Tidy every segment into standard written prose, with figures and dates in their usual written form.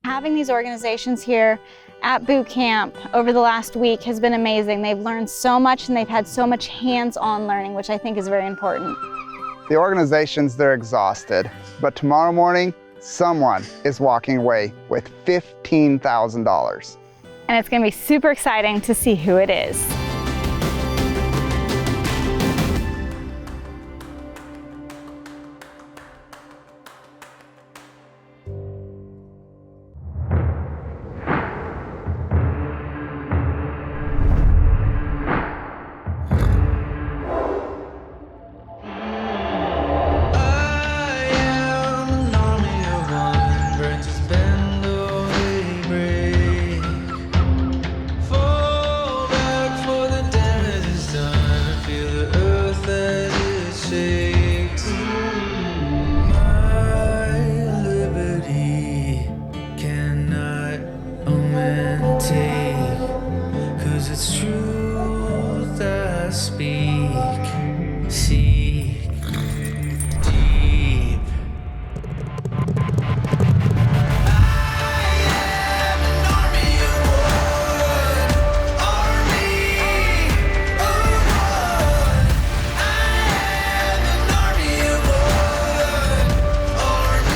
Having these organizations here at boot camp over the last week has been amazing. They've learned so much and they've had so much hands-on learning, which I think is very important. The organizations, they're exhausted, but tomorrow morning, someone is walking away with $15,000. And it's going to be super exciting to see who it is. It's truth I speak, seek deep. I am an army of one, army of one. I am an army of one, army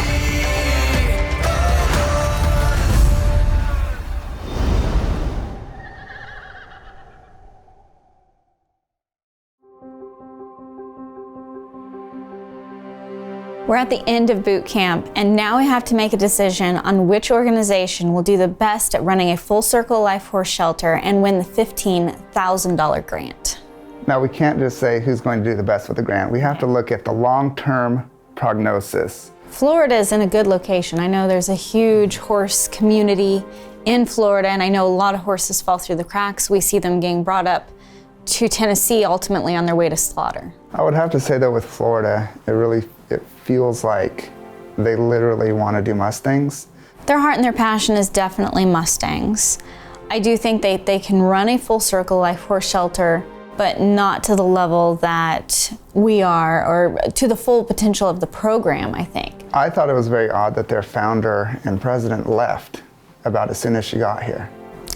We're at the end of boot camp, and now we have to make a decision on which organization will do the best at running a full circle life horse shelter and win the $15,000 grant. Now, we can't just say who's going to do the best with the grant. We have to look at the long-term prognosis. Florida is in a good location. I know there's a huge horse community in Florida, and I know a lot of horses fall through the cracks. We see them getting brought up to Tennessee ultimately on their way to slaughter. I would have to say that with Florida, it feels like they literally want to do Mustangs. Their heart and their passion is definitely Mustangs. I do think they can run a full circle life horse shelter, but not to the level that we are, or to the full potential of the program, I think. I thought it was very odd that their founder and president left about as soon as she got here.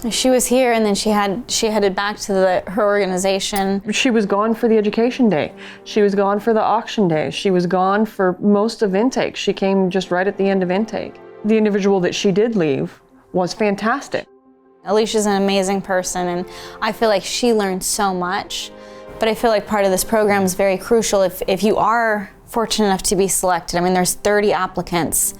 She was here, and then she headed back to her organization. She was gone for the education day. She was gone for the auction day. She was gone for most of intake. She came just right at the end of intake. The individual that she did leave was fantastic. Alicia's an amazing person, and I feel like she learned so much. But I feel like part of this program is very crucial if you are fortunate enough to be selected. I mean, there's 30 applicants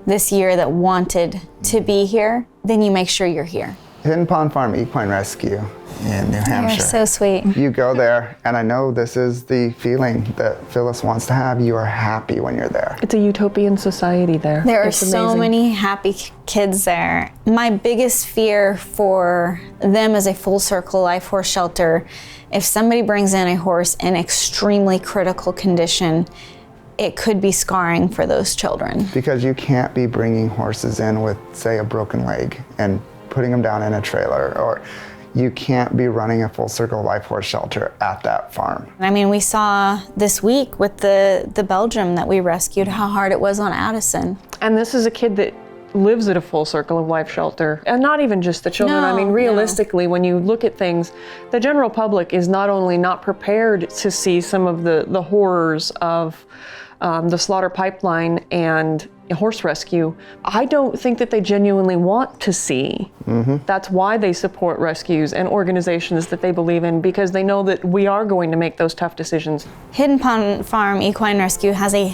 this year that wanted to be here, then you make sure you're here. Hidden Pond Farm Equine Rescue in New Hampshire. You're so sweet. You go there, and I know this is the feeling that Phyllis wants to have. You are happy when you're there. It's a utopian society there. There are It's so amazing. many happy kids there. My biggest fear for them as a full circle life horse shelter, if somebody brings in a horse in extremely critical condition, it could be scarring for those children. Because you can't be bringing horses in with, say, a broken leg and putting them down in a trailer, or you can't be running a full circle life horse shelter at that farm. I mean, we saw this week with the Belgium that we rescued how hard it was on Addison. And this is a kid that lives at a full circle of life shelter. And not even just the children. I mean, realistically, when you look at things, the general public is not only not prepared to see some of the horrors of the slaughter pipeline and horse rescue, I don't think that they genuinely want to see. That's why they support rescues and organizations that they believe in, because they know that we are going to make those tough decisions. Hidden Pond Farm Equine Rescue has a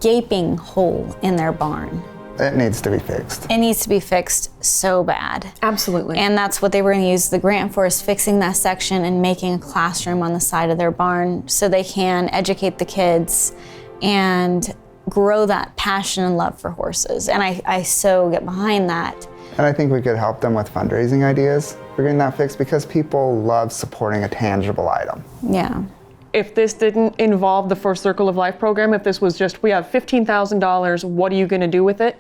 gaping hole in their barn. It needs to be fixed. It needs to be fixed so bad. Absolutely. And that's what they were going to use the grant for, is fixing that section and making a classroom on the side of their barn so they can educate the kids and grow that passion and love for horses. And I so get behind that. And I think we could help them with fundraising ideas for getting that fixed, because people love supporting a tangible item. Yeah. If this didn't involve the First Circle of Life program, if this was just, we have $15,000, what are you going to do with it?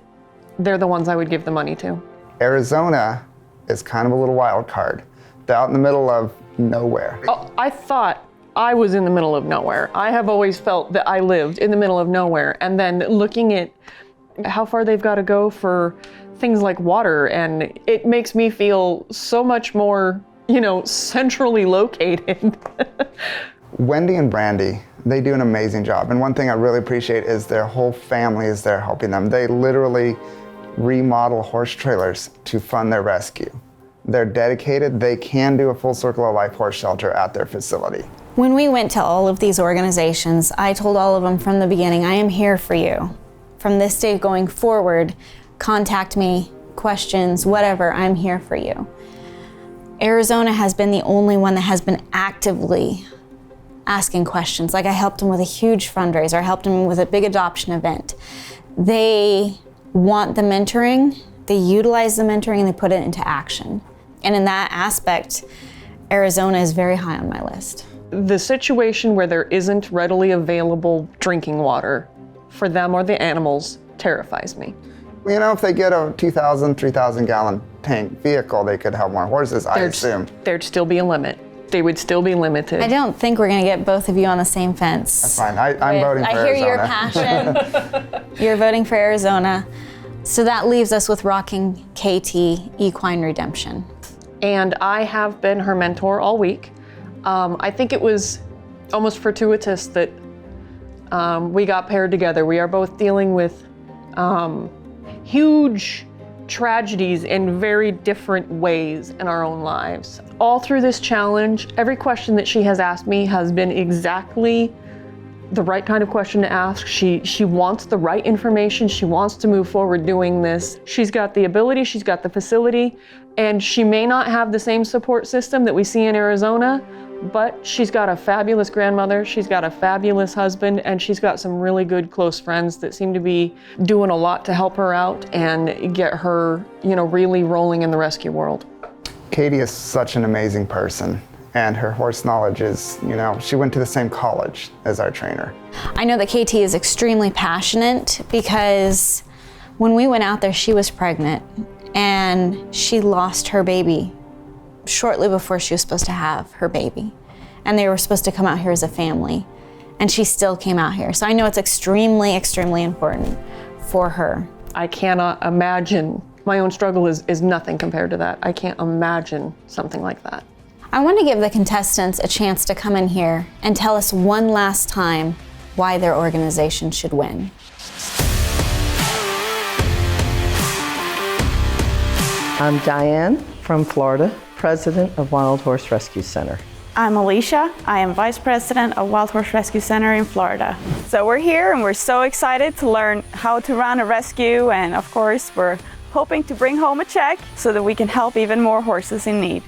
They're the ones I would give the money to. Arizona is kind of a little wild card. They're out in the middle of nowhere. Oh, I thought I was in the middle of nowhere. I have always felt that I lived in the middle of nowhere. And then looking at how far they've got to go for things like water, and it makes me feel so much more, centrally located. Wendy and Brandy, they do an amazing job. And one thing I really appreciate is their whole family is there helping them. They literally remodel horse trailers to fund their rescue. They're dedicated. They can do a full circle of life horse shelter at their facility. When we went to all of these organizations, I told all of them from the beginning, I am here for you. From this day going forward, contact me, questions, whatever, I'm here for you. Arizona has been the only one that has been actively asking questions. Like I helped them with a huge fundraiser, I helped them with a big adoption event. They want the mentoring, they utilize the mentoring, and they put it into action. And in that aspect, Arizona is very high on my list. The situation where there isn't readily available drinking water for them or the animals terrifies me. If they get a 2,000, 3,000 gallon tank vehicle, they could help more horses, I assume. There'd still be a limit. They would still be limited. I don't think we're gonna get both of you on the same fence. That's fine. I'm voting for I hear Arizona. your passion. You're voting for Arizona. So that leaves us with Rocking KT Equine Redemption. And I have been her mentor all week. I think it was almost fortuitous that we got paired together. We are both dealing with huge tragedies in very different ways in our own lives. All through this challenge, every question that she has asked me has been exactly the right kind of question to ask. She wants the right information. She wants to move forward doing this. She's got the ability, she's got the facility, and she may not have the same support system that we see in Arizona, but she's got a fabulous grandmother, she's got a fabulous husband, and she's got some really good close friends that seem to be doing a lot to help her out and get her, really rolling in the rescue world. Katie is such an amazing person, and her horse knowledge is, she went to the same college as our trainer. I know that KT is extremely passionate because when we went out there, she was pregnant and she lost her baby shortly before she was supposed to have her baby. And they were supposed to come out here as a family, and she still came out here. So I know it's extremely, extremely important for her. I cannot imagine, my own struggle is nothing compared to that. I can't imagine something like that. I want to give the contestants a chance to come in here and tell us one last time why their organization should win. I'm Diane from Florida, president of Wild Horse Rescue Center. I'm Alicia. I am Vice President of Wild Horse Rescue Center in Florida. So we're here and we're so excited to learn how to run a rescue, and of course we're hoping to bring home a check so that we can help even more horses in need.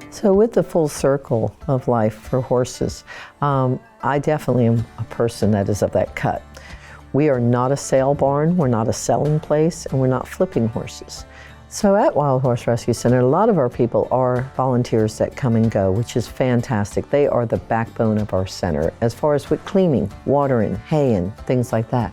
So with the full circle of life for horses, I definitely am a person that is of that cut. We are not a sale barn, we're not a selling place, and we're not flipping horses. So at Wild Horse Rescue Center, a lot of our people are volunteers that come and go, which is fantastic. They are the backbone of our center as far as with cleaning, watering, haying, things like that.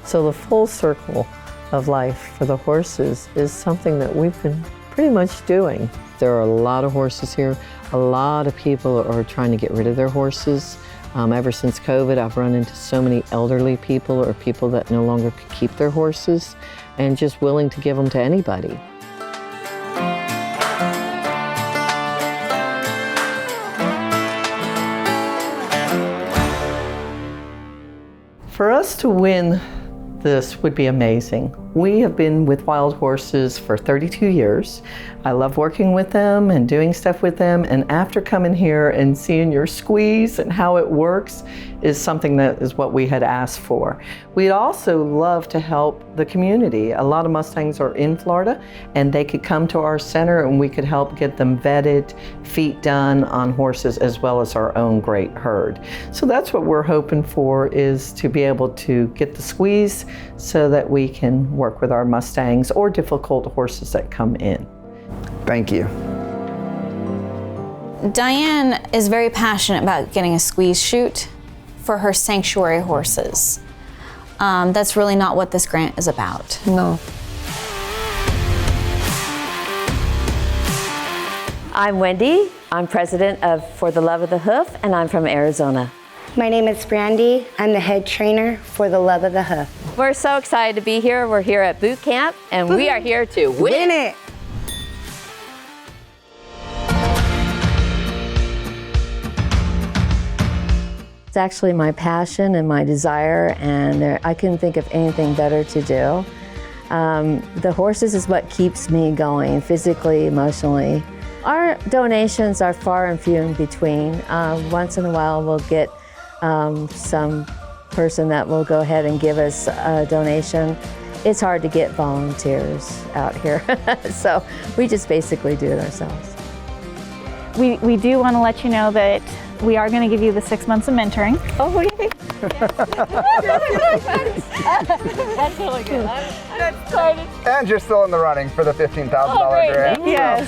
So the full circle of life for the horses is something that we've been pretty much doing. There are a lot of horses here. A lot of people are trying to get rid of their horses. Ever since COVID, I've run into so many elderly people or people that no longer could keep their horses and just willing to give them to anybody. For us to win this would be amazing. We have been with wild horses for 32 years. I love working with them and doing stuff with them, and after coming here and seeing your squeeze and how it works is something that is what we had asked for. We'd also love to help the community. A lot of Mustangs are in Florida, and they could come to our center and we could help get them vetted, feet done on horses, as well as our own great herd. So that's what we're hoping for, is to be able to get the squeeze so that we can work with our Mustangs or difficult horses that come in. Thank you. Diane is very passionate about getting a squeeze chute for her sanctuary horses. That's really not what this grant is about. No. I'm Wendy. I'm president of For the Love of the Hoof, and I'm from Arizona. My name is Brandy. I'm the head trainer for the Love of the Hoof. We're so excited to be here. We're here at boot camp, and we are here to win it. It's actually my passion and my desire, and I couldn't think of anything better to do. The horses is what keeps me going, physically, emotionally. Our donations are far and few in between. Once in a while we'll get some person that will go ahead and give us a donation. It's hard to get volunteers out here, so we just basically do it ourselves. We do want to let you know that we are going to give you the 6 months of mentoring. Oh, yay! That's really good. I'm excited. And you're still in the running for the $15,000 grant. Yes.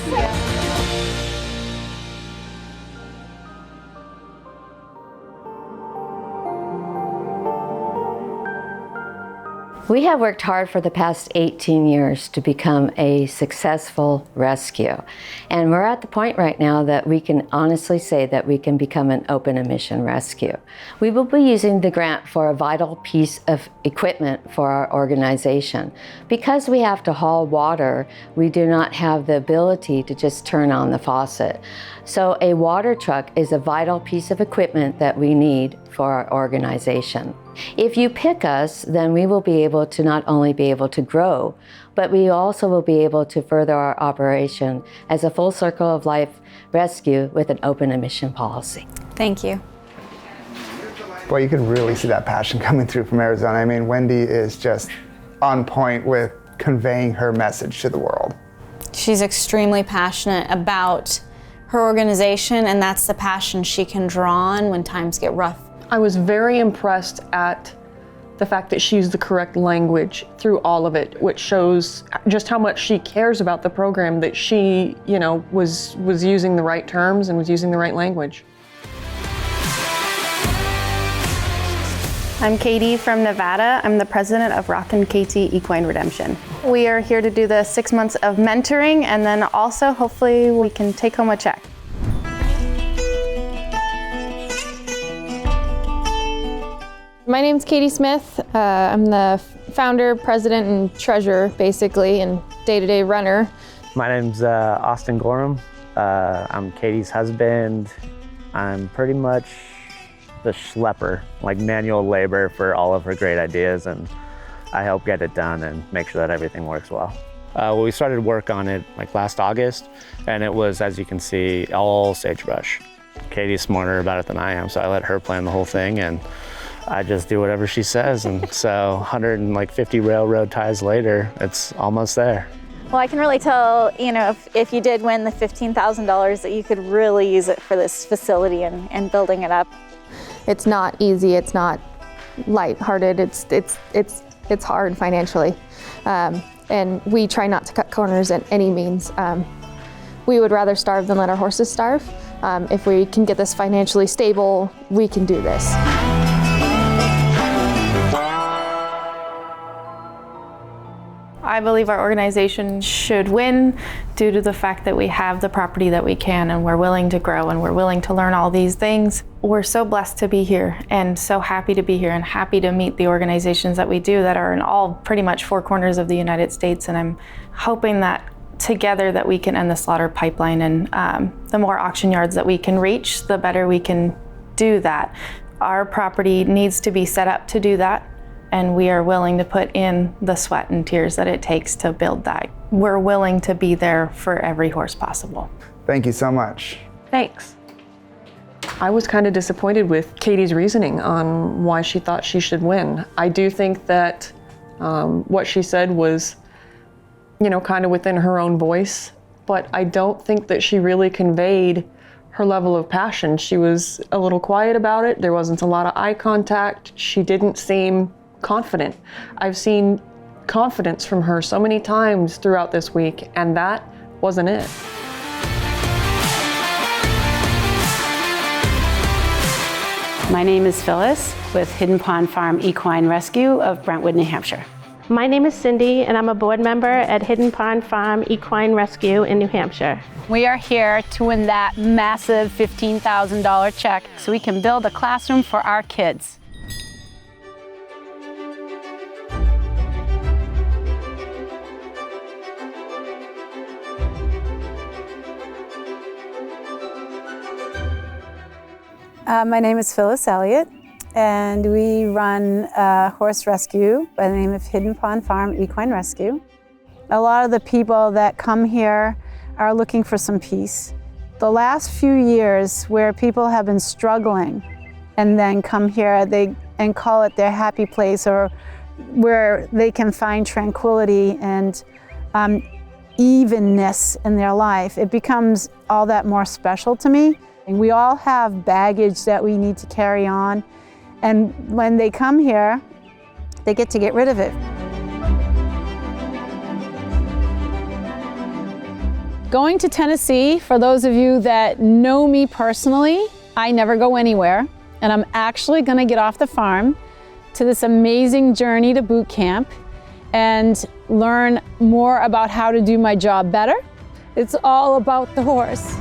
We have worked hard for the past 18 years to become a successful rescue. And we're at the point right now that we can honestly say that we can become an open admission rescue. We will be using the grant for a vital piece of equipment for our organization. Because we have to haul water, we do not have the ability to just turn on the faucet. So a water truck is a vital piece of equipment that we need for our organization. If you pick us, then we will be able to not only be able to grow, but we also will be able to further our operation as a full circle of life rescue with an open admission policy. Thank you. Boy, you can really see that passion coming through from Arizona. I mean, Wendy is just on point with conveying her message to the world. She's extremely passionate about her organization, and that's the passion she can draw on when times get rough. I was very impressed at the fact that she used the correct language through all of it, which shows just how much she cares about the program, that she, was using the right terms and was using the right language. I'm Katie from Nevada. I'm the president of Rockin' KT Equine Redemption. We are here to do the 6 months of mentoring, and then also hopefully we can take home a check. My name's Katie Smith. I'm the founder, president, and treasurer, basically, and day-to-day runner. My name's Austin Gorham. I'm Katie's husband. I'm pretty much the schlepper, like manual labor for all of her great ideas, and I help get it done and make sure that everything works well. We started work on it like last August, and it was, as you can see, all sagebrush. Katie's smarter about it than I am, so I let her plan the whole thing, and I just do whatever she says, and so 150 railroad ties later, it's almost there. Well, I can really tell, if you did win the $15,000, that you could really use it for this facility and building it up. It's not easy. It's not lighthearted. It's hard financially, and we try not to cut corners at any means. We would rather starve than let our horses starve. If we can get this financially stable, we can do this. I believe our organization should win due to the fact that we have the property that we can, and we're willing to grow, and we're willing to learn all these things. We're so blessed to be here and so happy to be here and happy to meet the organizations that we do that are in all pretty much 4 corners of the United States. And I'm hoping that together that we can end the slaughter pipeline, and the more auction yards that we can reach, the better we can do that. Our property needs to be set up to do that, and we are willing to put in the sweat and tears that it takes to build that. We're willing to be there for every horse possible. Thank you so much. Thanks. I was kind of disappointed with Katie's reasoning on why she thought she should win. I do think that what she said was, kind of within her own voice, but I don't think that she really conveyed her level of passion. She was a little quiet about it. There wasn't a lot of eye contact. She didn't seem confident. I've seen confidence from her so many times throughout this week, and that wasn't it. My name is Phyllis with Hidden Pond Farm Equine Rescue of Brentwood, New Hampshire. My name is Cindy, and I'm a board member at Hidden Pond Farm Equine Rescue in New Hampshire. We are here to win that massive $15,000 check so we can build a classroom for our kids. My name is Phyllis Elliott, and we run a horse rescue by the name of Hidden Pond Farm Equine Rescue. A lot of the people that come here are looking for some peace. The last few years where people have been struggling and then come here and call it their happy place, or where they can find tranquility and evenness in their life, it becomes all that more special to me. And we all have baggage that we need to carry on. And when they come here, they get to get rid of it. Going to Tennessee, for those of you that know me personally, I never go anywhere. And I'm actually gonna get off the farm to this amazing journey to boot camp and learn more about how to do my job better. It's all about the horse.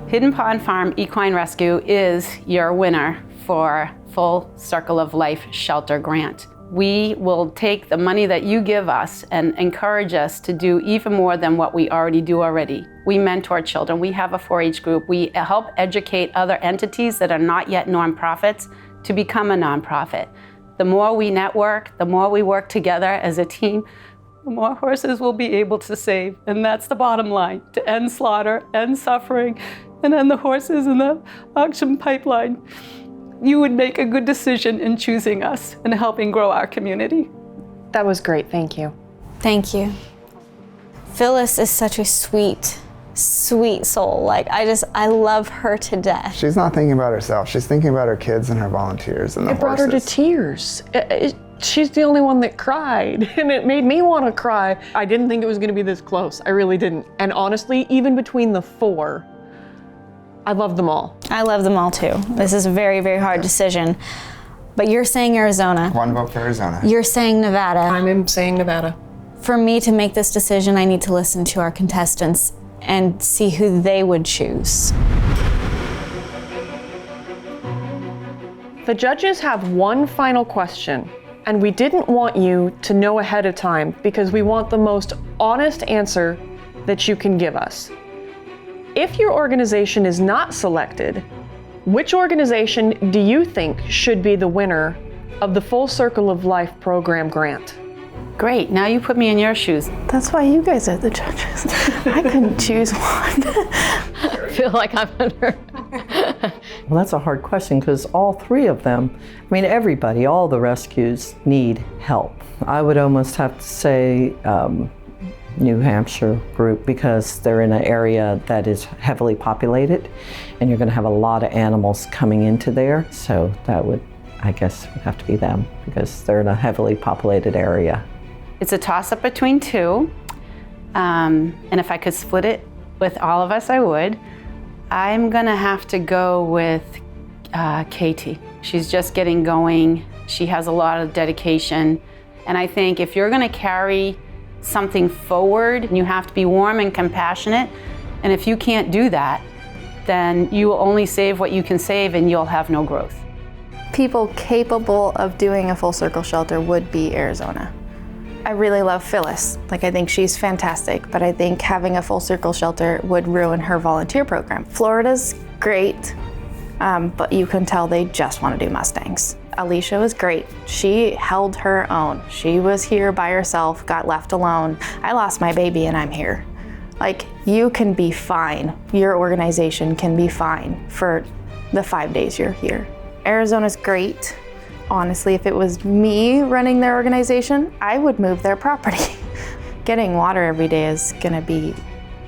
Hidden Pond Farm Equine Rescue is your winner for Full Circle of Life Shelter Grant. We will take the money that you give us and encourage us to do even more than what we already do already. We mentor children, we have a 4-H group, we help educate other entities that are not yet nonprofits to become a nonprofit. The more we network, the more we work together as a team, the more horses we'll be able to save. And that's the bottom line, to end slaughter, end suffering, and end the horses in the auction pipeline. You would make a good decision in choosing us and helping grow our community. That was great, thank you. Thank you. Phyllis is such a sweet, sweet soul. Like, I love her to death. She's not thinking about herself. She's thinking about her kids and her volunteers and the It brought her to tears. She's the only one that cried, and it made me want to cry. I didn't think it was going to be this close. I really didn't. And honestly, even between the 4, I love them all. I love them all too. This is a very, very hard decision. But you're saying Arizona. One vote for Arizona. You're saying Nevada. I'm saying Nevada. For me to make this decision, I need to listen to our contestants and see who they would choose. The judges have one final question, and we didn't want you to know ahead of time because we want the most honest answer that you can give us. If your organization is not selected, which organization do you think should be the winner of the Full Circle of Life program grant? Great, now you put me in your shoes. That's why you guys are the judges. I couldn't choose one. I feel like I'm under. Well, that's a hard question because all 3 of them, I mean, everybody, all the rescues need help. I would almost have to say New Hampshire group because they're in an area that is heavily populated and you're going to have a lot of animals coming into there. So that would, I guess, would have to be them because they're in a heavily populated area. It's a toss-up between 2. And if I could split it with all of us, I would. I'm gonna have to go with Katie. She's just getting going. She has a lot of dedication. And I think if you're gonna carry something forward, you have to be warm and compassionate. And if you can't do that, then you will only save what you can save and you'll have no growth. People capable of doing a full circle shelter would be Arizona. I really love Phyllis. Like, I think she's fantastic, but I think having a full circle shelter would ruin her volunteer program. Florida's great, but you can tell they just want to do Mustangs. Alicia was great. She held her own. She was here by herself, got left alone. I lost my baby and I'm here. Like, you can be fine. Your organization can be fine for the 5 days you're here. Arizona's great. Honestly, if it was me running their organization, I would move their property. Getting water every day is gonna be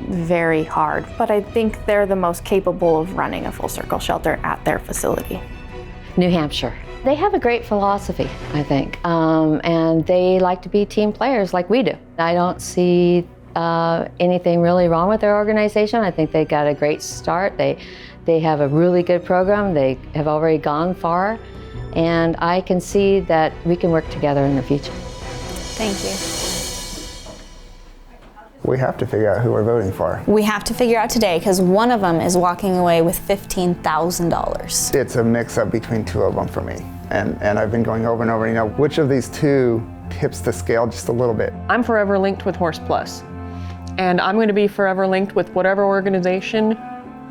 very hard, but I think they're the most capable of running a full circle shelter at their facility. New Hampshire. They have a great philosophy, I think, and they like to be team players like we do. I don't see anything really wrong with their organization. I think they got a great start. They have a really good program. They have already gone far, and I can see that we can work together in the future. Thank you. We have to figure out who we're voting for. We have to figure out today because one of them is walking away with $15,000. It's a mix-up between two of them for me. And I've been going over and over, you know, which of these two tips the scale just a little bit? I'm forever linked with Horse Plus, and I'm going to be forever linked with whatever organization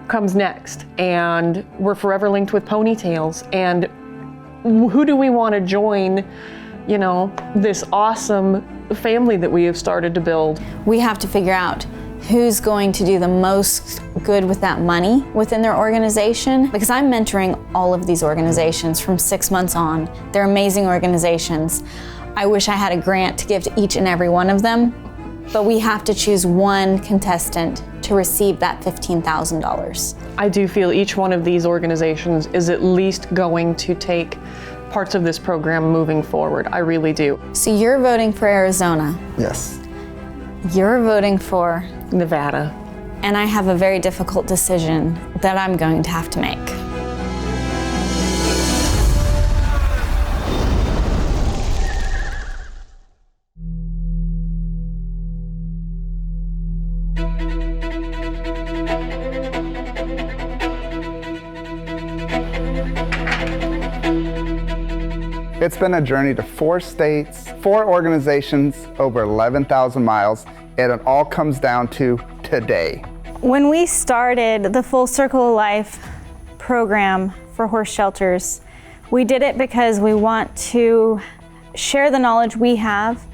comes next. And we're forever linked with ponytails. And who do we want to join, you know, this awesome family that we have started to build? We have to figure out who's going to do the most good with that money within their organization, because I'm mentoring all of these organizations from 6 months on. They're amazing organizations. I wish I had a grant to give to each and every one of them, but we have to choose one contestant to receive that $15,000. I do feel each one of these organizations is at least going to take parts of this program moving forward. I really do. So you're voting for Arizona. Yes. You're voting for Nevada. And I have a very difficult decision that I'm going to have to make. It's been a journey to 4 states, 4 organizations, over 11,000 miles, and it all comes down to today. When we started the Full Circle of Life program for horse shelters, we did it because we want to share the knowledge we have,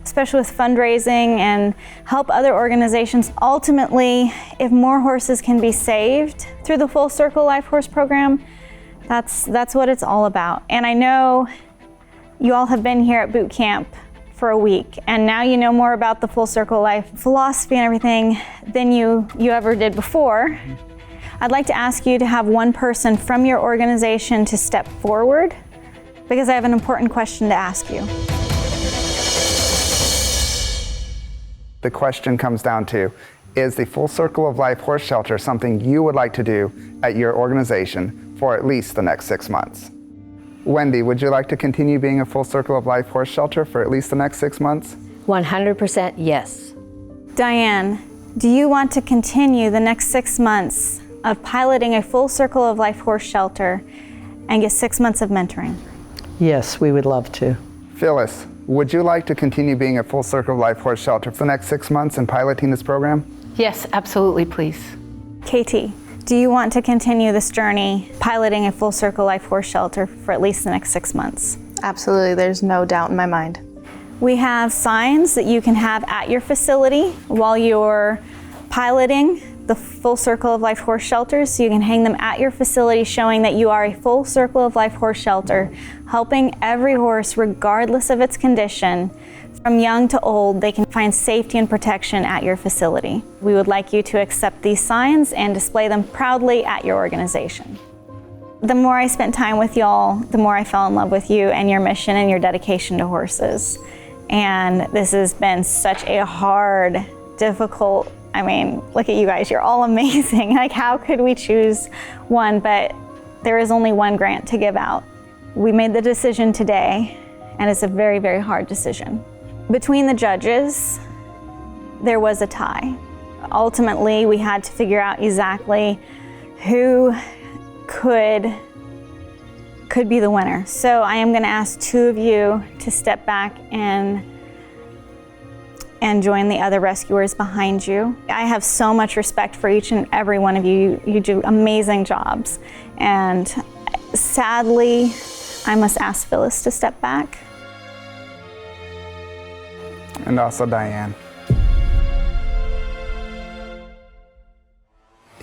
especially with fundraising, and help other organizations. Ultimately, if more horses can be saved through the Full Circle Life Horse program, that's what it's all about. And I know you all have been here at boot camp for a week, and now you know more about the Full Circle Life philosophy and everything than you ever did before. I'd like to ask you to have one person from your organization to step forward, because I have an important question to ask you. The question comes down to, is the Full Circle of Life Horse Shelter something you would like to do at your organization for at least the next 6 months? Wendy, would you like to continue being a Full Circle of Life Horse Shelter for at least the next 6 months? 100% yes. Diane, do you want to continue the next 6 months of piloting a Full Circle of Life Horse Shelter and get 6 months of mentoring? Yes, we would love to. Phyllis, would you like to continue being a Full Circle of Life Horse Shelter for the next 6 months and piloting this program? Yes, absolutely, please. KT, do you want to continue this journey piloting a Full Circle Life Horse Shelter for at least the next 6 months? Absolutely, there's no doubt in my mind. We have signs that you can have at your facility while you're piloting the Full Circle of Life Horse Shelters, so you can hang them at your facility showing that you are a Full Circle of Life Horse Shelter, helping every horse regardless of its condition. From young to old, they can find safety and protection at your facility. We would like you to accept these signs and display them proudly at your organization. The more I spent time with y'all, the more I fell in love with you and your mission and your dedication to horses. And this has been such a hard, difficult, I mean, look at you guys, you're all amazing. Like, how could we choose one? But there is only one grant to give out. We made the decision today, and it's a very, very hard decision. Between the judges, there was a tie. Ultimately, we had to figure out exactly who could be the winner. So I am going to ask 2 of you to step back and join the other rescuers behind you. I have so much respect for each and every one of you. You do amazing jobs. And sadly, I must ask Phyllis to step back. And also Diane.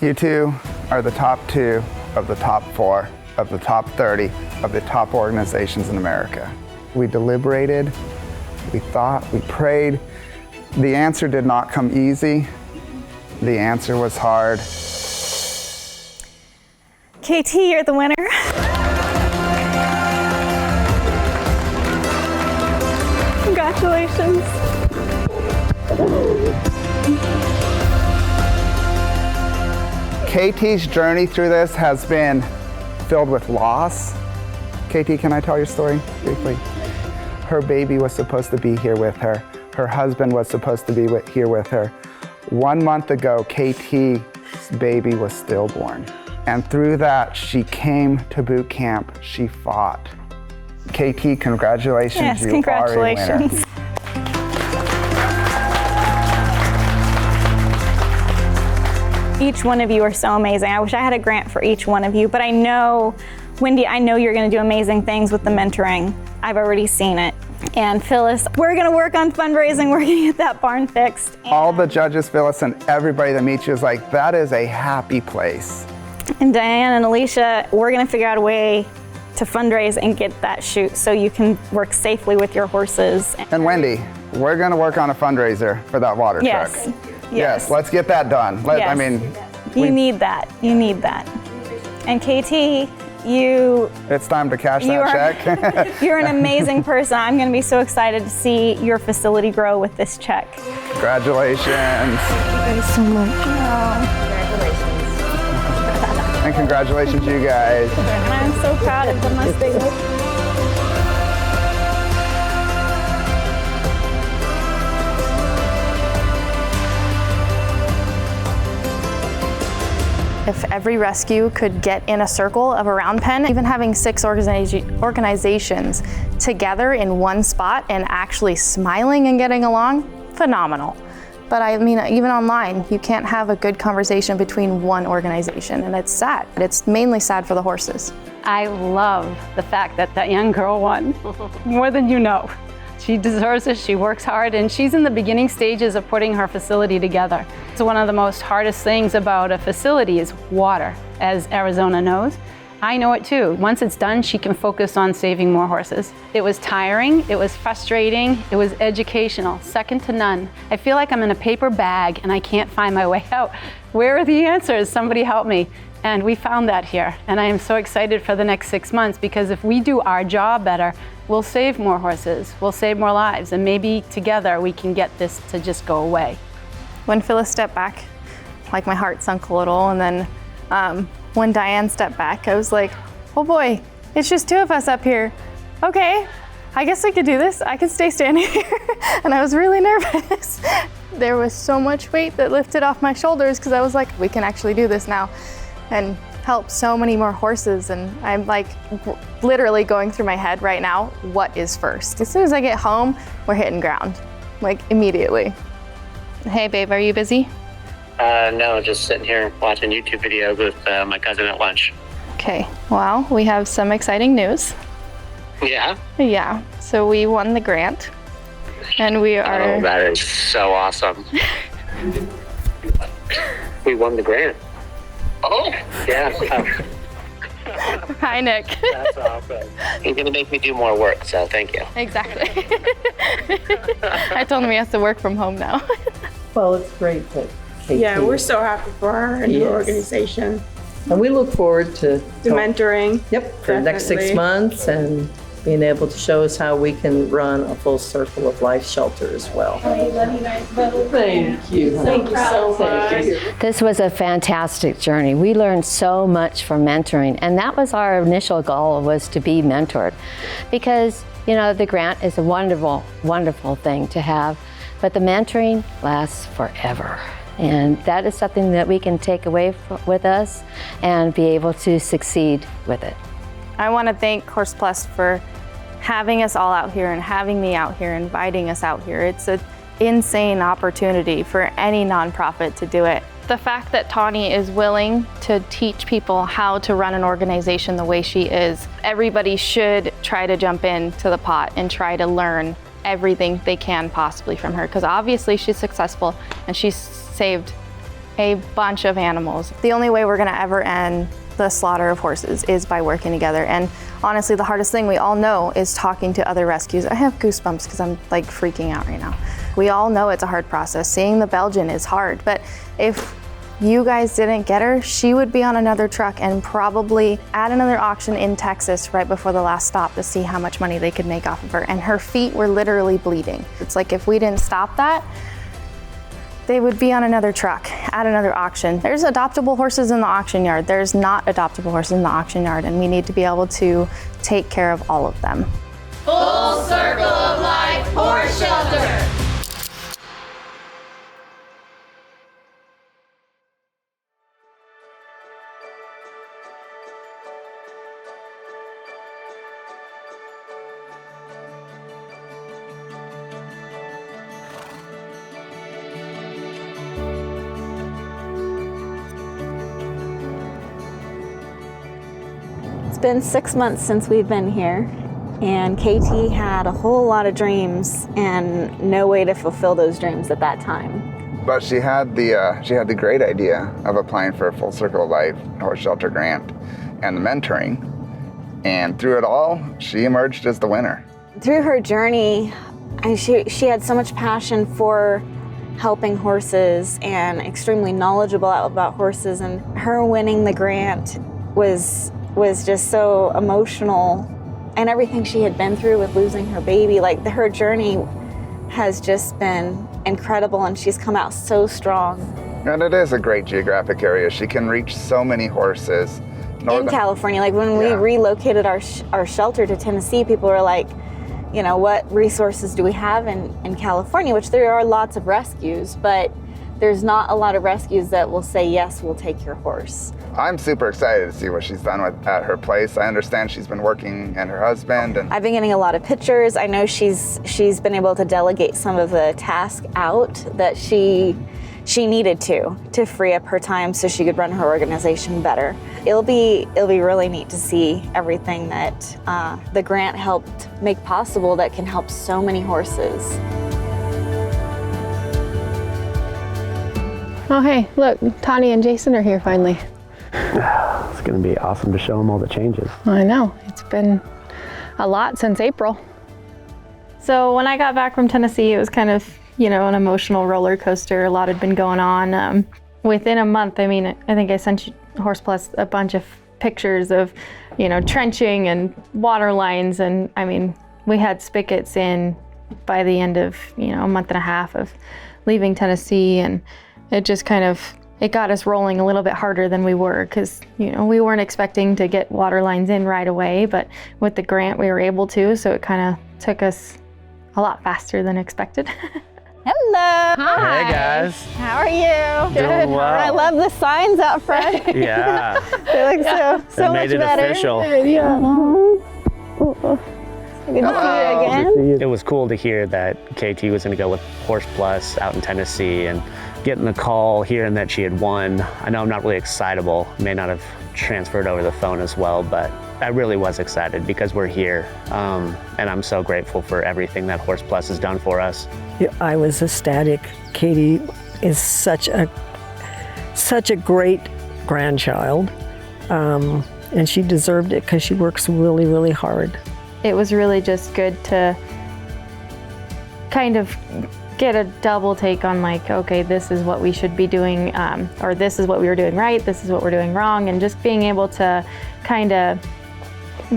You two are the top 2 of the top 4 of the top 30 of the top organizations in America. We deliberated, we thought, we prayed. The answer did not come easy. The answer was hard. KT, you're the winner. Congratulations. KT's journey through this has been filled with loss. KT, can I tell your story briefly? Her baby was supposed to be here with her. Her husband was supposed to be here with her. 1 month ago, KT's baby was stillborn. And through that, she came to boot camp. She fought. KT, congratulations. Yes, you congratulations. are a winner. Each one of you are so amazing. I wish I had a grant for each one of you, but I know, Wendy, I know you're gonna do amazing things with the mentoring. I've already seen it. And Phyllis, we're gonna work on fundraising. We're gonna get that barn fixed. All the judges, Phyllis, and everybody that meets you is like, that is a happy place. And Diane and Alicia, we're gonna figure out a way to fundraise and get that chute so you can work safely with your horses. And Wendy, we're gonna work on a fundraiser for that water Yes. truck. Yes, let's get that done. Yes. I mean, you need that. You need that. And KT, you it's time to cash that check. you're an amazing person. I'm going to be so excited to see your facility grow with this check. Congratulations. Thank you guys so much. Congratulations. And congratulations, you guys. And I'm so proud of the Mustang. If every rescue could get in a circle of a round pen, even having 6 organizations together in one spot and actually smiling and getting along, phenomenal. But I mean, even online, you can't have a good conversation between one organization, and it's sad. It's mainly sad for the horses. I love the fact that that young girl won, more than you know. She deserves it, she works hard, and she's in the beginning stages of putting her facility together. So one of the most hardest things about a facility is water, as Arizona knows. I know it too. Once it's done, she can focus on saving more horses. It was tiring, it was frustrating, it was educational, second to none. I feel like I'm in a paper bag and I can't find my way out. Where are the answers? Somebody help me. And we found that here. And I am so excited for the next 6 months, because if we do our job better, we'll save more horses, we'll save more lives, and maybe together we can get this to just go away. When Phyllis stepped back, like my heart sunk a little, and then when Diane stepped back, I was like, oh boy, it's just 2 of us up here. Okay, I guess I could do this. I could stay standing here. And I was really nervous. There was so much weight that lifted off my shoulders, because I was like, we can actually do this now and help so many more horses. And I'm like literally going through my head right now, what is first? As soon as I get home, we're hitting ground, like immediately. Hey babe, are you busy? No, just sitting here watching YouTube videos with my cousin at lunch. Okay, well, we have some exciting news. Yeah? Yeah, so we won the grant, and we are... Oh, that is so awesome. We won the grant. Oh, yeah. Hi, Nick. That's awesome. You're going to make me do more work, so thank you. Exactly. I told him he has to work from home now. Well, it's great that KT. Yeah, we're so happy for her and the Yes. organization. And we look forward to The mentoring. Yep, for the next 6 Definitely. months, and being able to show us how we can run a full circle of life shelter as well. I love you guys both. Thank you. Thank you so much. This was a fantastic journey. We learned so much from mentoring, and that was our initial goal, was to be mentored. Because, you know, the grant is a wonderful, wonderful thing to have, but the mentoring lasts forever. And that is something that we can take away with us and be able to succeed with it. I want to thank Horse Plus for having us all out here and having me out here, inviting us out here. It's an insane opportunity for any nonprofit to do it. The fact that Tawnee is willing to teach people how to run an organization the way she is, everybody should try to jump into the pot and try to learn everything they can possibly from her, because obviously she's successful and she's saved a bunch of animals. The only way we're going to ever end the slaughter of horses is by working together. And honestly, the hardest thing we all know is talking to other rescues. I have goosebumps because I'm like freaking out right now. We all know it's a hard process. Seeing the Belgian is hard, but if you guys didn't get her, she would be on another truck and probably at another auction in Texas right before the last stop to see how much money they could make off of her. And her feet were literally bleeding. It's like, if we didn't stop that, they would be on another truck at another auction. There's adoptable horses in the auction yard. There's not adoptable horses in the auction yard, and we need to be able to take care of all of them. Full Circle of Life Horse Shelter. It's been 6 months since we've been here, and Katie had a whole lot of dreams and no way to fulfill those dreams at that time. But she had the great idea of applying for a Full Circle of Life horse shelter grant and the mentoring. And through it all, she emerged as the winner. Through her journey, she had so much passion for helping horses and extremely knowledgeable about horses, and her winning the grant was just so emotional, and everything she had been through with losing her baby, like her journey has just been incredible, and she's come out so strong. And it is a great geographic area. She can reach so many horses. In California, like when we relocated our shelter to Tennessee, people were like, you know, what resources do we have in California? Which there are lots of rescues, but there's not a lot of rescues that will say, yes, we'll take your horse. I'm super excited to see what she's done at her place. I understand she's been working and her husband. And I've been getting a lot of pictures. I know she's been able to delegate some of the tasks out that she needed to free up her time so she could run her organization better. It'll be really neat to see everything that the grant helped make possible that can help so many horses. Oh, hey, look, Tawnee and Jason are here finally. It's going to be awesome to show them all the changes. I know, it's been a lot since April. So when I got back from Tennessee, it was kind of, you know, an emotional roller coaster. A lot had been going on. Within a month, I mean, I think I sent Horse Plus a bunch of pictures of, you know, trenching and water lines. And I mean, we had spigots in by the end of, you know, a month and a half of leaving Tennessee. And it just kind of, it got us rolling a little bit harder than we were, because, you know, we weren't expecting to get water lines in right away, but with the grant we were able to, so it kind of took us a lot faster than expected. Hello. Hi. Hey guys. How are you? Doing well. I love the signs out front. Yeah. They look so They much made it better. official. Yeah. Good to see you again. It was cool to hear that KT was going to go with Horse Plus out in Tennessee, and getting the call, hearing that she had won. I know I'm not really excitable, may not have transferred over the phone as well, but I really was excited because we're here, and I'm so grateful for everything that Horse Plus has done for us. Yeah, I was ecstatic. Katie is such a great grandchild, and she deserved it because she works really, really hard. It was really just good to kind of get a double take on, like, okay, this is what we should be doing, or this is what we were doing right, this is what we're doing wrong, and just being able to kind of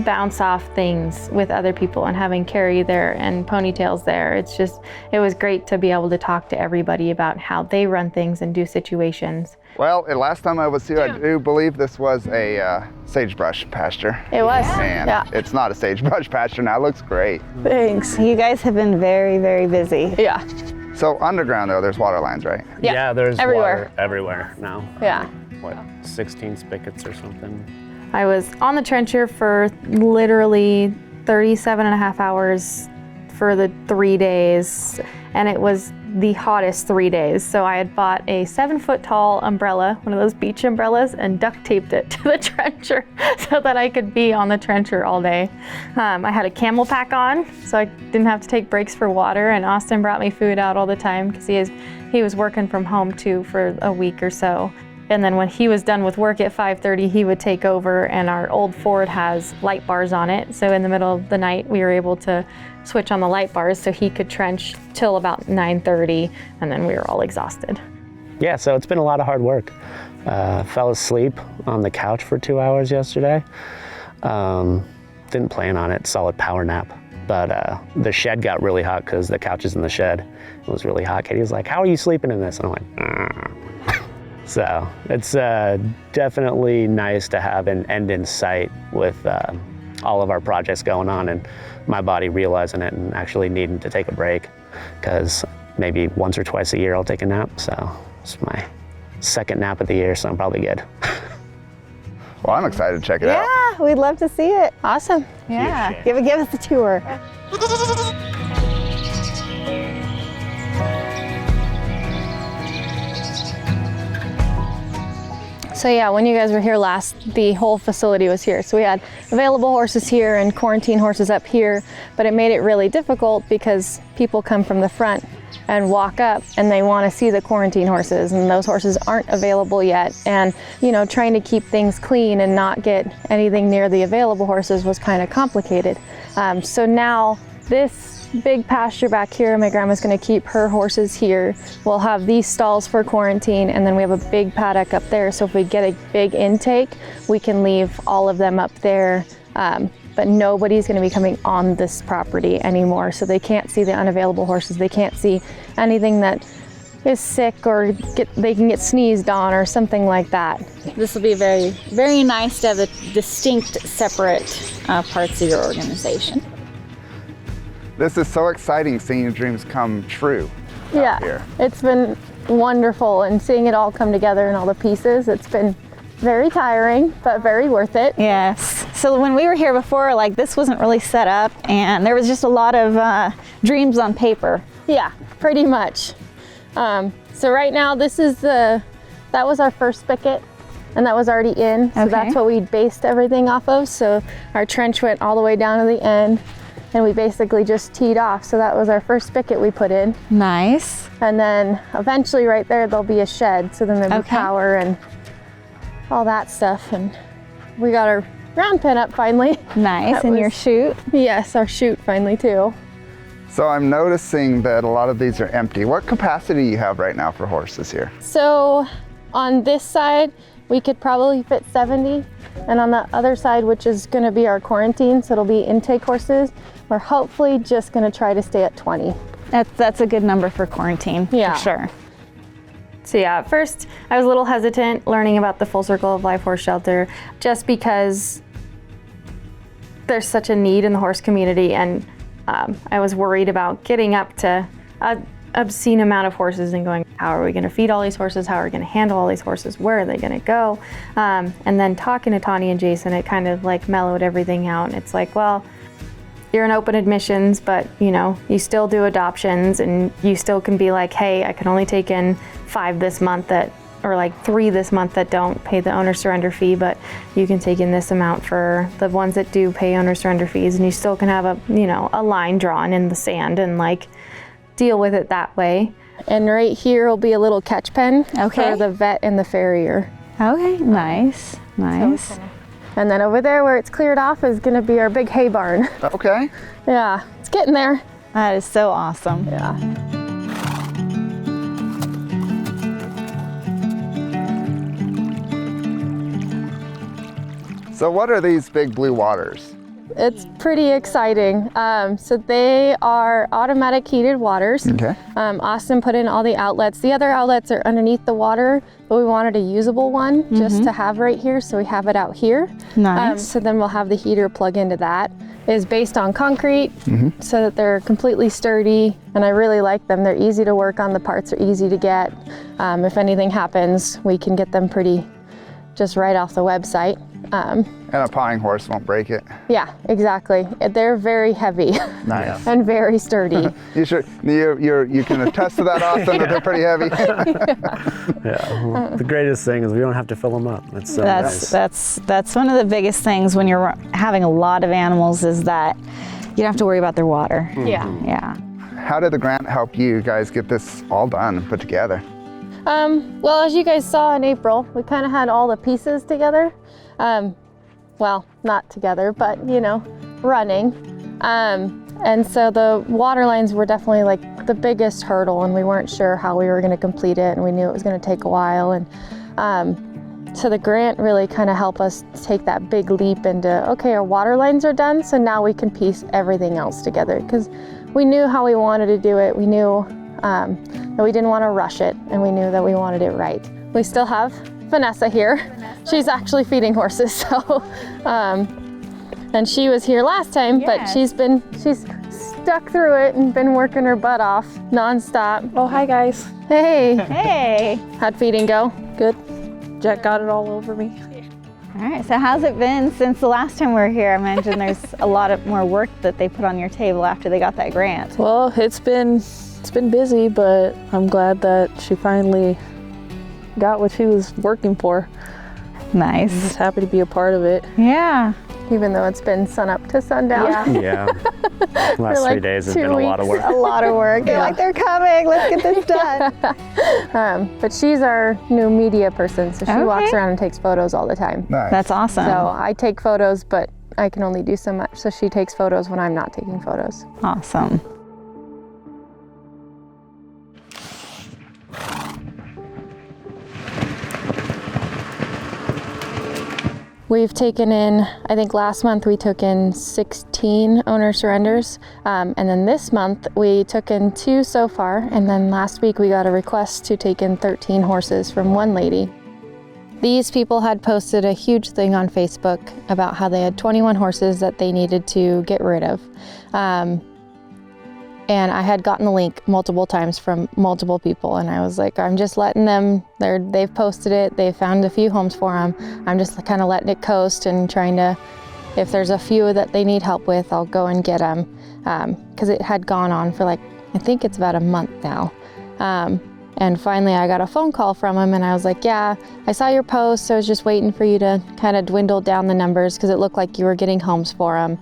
bounce off things with other people and having Carrie there and Ponytails there. It was great to be able to talk to everybody about how they run things and do situations. Well, last time I was here, I do believe this was a sagebrush pasture. It was. And it's not a sagebrush pasture now. It looks great. Thanks. You guys have been very, very busy. Yeah. So underground though, there's water lines, right? Yeah, there's everywhere. water everywhere now. Yeah. What, 16 spigots or something? I was on the trencher for literally 37 and a half hours for the 3 days, and it was the hottest 3 days. So I had bought a 7-foot tall umbrella, one of those beach umbrellas, and duct taped it to the trencher so that I could be on the trencher all day. I had a camel pack on, so I didn't have to take breaks for water, and Austin brought me food out all the time because he was working from home too for a week or so. And then when he was done with work at 5:30, he would take over, and our old Ford has light bars on it. So in the middle of the night, we were able to switch on the light bars so he could trench till about 9:30, and then we were all exhausted. Yeah, so it's been a lot of hard work. Fell asleep on the couch for 2 hours yesterday. Didn't plan on it, solid power nap. But the shed got really hot because the couch is in the shed. It was really hot. Katie was like, "How are you sleeping in this?" And I'm like, So it's definitely nice to have an end in sight with all of our projects going on, and my body realizing it and actually needing to take a break, because maybe once or twice a year I'll take a nap. So it's my second nap of the year, so I'm probably good. Well, I'm excited to check it out. Yeah, we'd love to see it. Awesome. Yeah, give us a tour. So yeah, when you guys were here last, the whole facility was here. So we had available horses here and quarantine horses up here, but it made it really difficult because people come from the front and walk up and they want to see the quarantine horses, and those horses aren't available yet. And you know, trying to keep things clean and not get anything near the available horses was kind of complicated. So now this big pasture back here, my grandma's going to keep her horses here. We'll have these stalls for quarantine, and then we have a big paddock up there, so if we get a big intake we can leave all of them up there, but nobody's going to be coming on this property anymore, so they can't see the unavailable horses. They can't see anything that is sick or they can get sneezed on or something like that. This will be very, very nice to have the distinct, separate parts of your organization. This is so exciting, seeing your dreams come true. Yeah, here. It's been wonderful, and seeing it all come together in all the pieces, it's been very tiring, but very worth it. Yes. So when we were here before, like, this wasn't really set up, and there was just a lot of dreams on paper. Yeah, pretty much. So right now, that was our first spigot, and that was already in. So that's what we based everything off of. So our trench went all the way down to the end, and we basically just teed off. So that was our first spigot we put in. Nice. And then eventually right there, there'll be a shed. So then there'll be power and all that stuff. And we got our ground pen up finally. Nice, and your chute? Yes, our chute finally too. So I'm noticing that a lot of these are empty. What capacity do you have right now for horses here? So on this side, we could probably fit 70. And on the other side, which is gonna be our quarantine, so it'll be intake horses, we're hopefully just gonna try to stay at 20. That's a good number for quarantine, yeah, for sure. So yeah, at first I was a little hesitant learning about the Full Circle of Life horse shelter, just because there's such a need in the horse community, and I was worried about getting up to an obscene amount of horses and going, how are we going to feed all these horses? How are we going to handle all these horses? Where are they going to go? And then talking to Tawnee and Jason, it kind of like mellowed everything out. And it's like, well, you're in open admissions, but you know, you still do adoptions, and you still can be like, hey, I can only take in 5 this month or like 3 this month that don't pay the owner surrender fee, but you can take in this amount for the ones that do pay owner surrender fees, and you still can have a line drawn in the sand and like deal with it that way. And right here will be a little catch pen for the vet and the farrier. Okay, nice, nice. So, and then over there where it's cleared off is gonna be our big hay barn. Okay. Yeah, it's getting there. That is so awesome. Yeah. So what are these big blue waters? It's pretty exciting. So they are automatic heated waters. Okay. Austin put in all the outlets. The other outlets are underneath the water, but we wanted a usable one just to have right here, so we have it out here. Nice. So then we'll have the heater plug into that. It's based on concrete, so that they're completely sturdy, and I really like them. They're easy to work on, the parts are easy to get. If anything happens, we can get them just right off the website. And a pawing horse won't break it. Yeah, exactly. They're very heavy. Nice. And very sturdy. You can attest to that, Austin, that they're pretty heavy. Yeah. The greatest thing is we don't have to fill them up. That's so nice. That's one of the biggest things when you're having a lot of animals, is that you don't have to worry about their water. Yeah. Yeah. How did the grant help you guys get this all done and put together? Well, as you guys saw in April, we kind of had all the pieces together. Well, not together, but running. And so the water lines were definitely like the biggest hurdle, and we weren't sure how we were going to complete it, and we knew it was going to take a while. And So the grant really kind of helped us take that big leap into, okay, our water lines are done, so now we can piece everything else together, because we knew how we wanted to do it. We knew that we didn't want to rush it, and we knew that we wanted it right. We still have Vanessa here. She's actually feeding horses, so, and she was here last time, but she's stuck through it and been working her butt off nonstop. Oh, hi guys. Hey. Hey. How'd feeding go? Good. Jack got it all over me. All right, so how's it been since the last time we were here? I imagine there's a lot of more work that they put on your table after they got that grant. Well, it's been busy, but I'm glad that she finally got what she was working for. Nice. I'm just happy to be a part of it. Yeah. Even though it's been sun up to sundown. Yeah. Last 3 days has been a lot of work. A lot of work. You're like, they're coming, let's get this done. But she's our new media person, so she walks around and takes photos all the time. Nice. That's awesome. So I take photos, but I can only do so much, so she takes photos when I'm not taking photos. Awesome. We've taken in, I think last month we took in 16 owner surrenders, and then this month we took in 2 so far, and then last week we got a request to take in 13 horses from one lady. These people had posted a huge thing on Facebook about how they had 21 horses that they needed to get rid of. And I had gotten the link multiple times from multiple people, and I was like, I'm just letting them, they've posted it, they found a few homes for them. I'm just kind of letting it coast and trying to, if there's a few that they need help with, I'll go and get them. Because it had gone on for like, I think it's about a month now. And finally I got a phone call from him, and I was like, yeah, I saw your post, I was just waiting for you to kind of dwindle down the numbers because it looked like you were getting homes for them.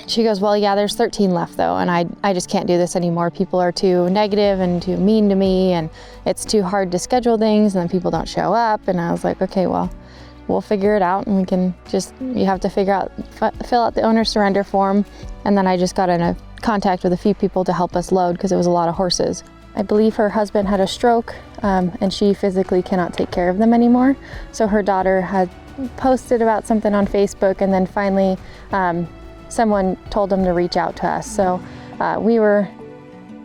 She goes, well, yeah, there's 13 left though, and I just can't do this anymore. People are too negative and too mean to me, and it's too hard to schedule things, and then people don't show up. And I was like, okay, well, we'll figure it out, and we can just, you have to fill out the owner surrender form. And then I just got in a contact with a few people to help us load because it was a lot of horses. I believe her husband had a stroke, and she physically cannot take care of them anymore. So her daughter had posted about something on Facebook, and then finally someone told them to reach out to us. So we were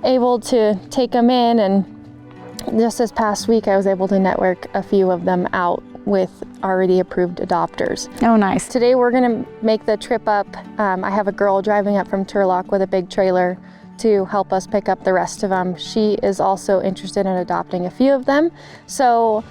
able to take them in, and just this past week I was able to network a few of them out with already approved adopters. Oh, nice. Today we're gonna make the trip up. I have a girl driving up from Turlock with a big trailer to help us pick up the rest of them. She is also interested in adopting a few of them. So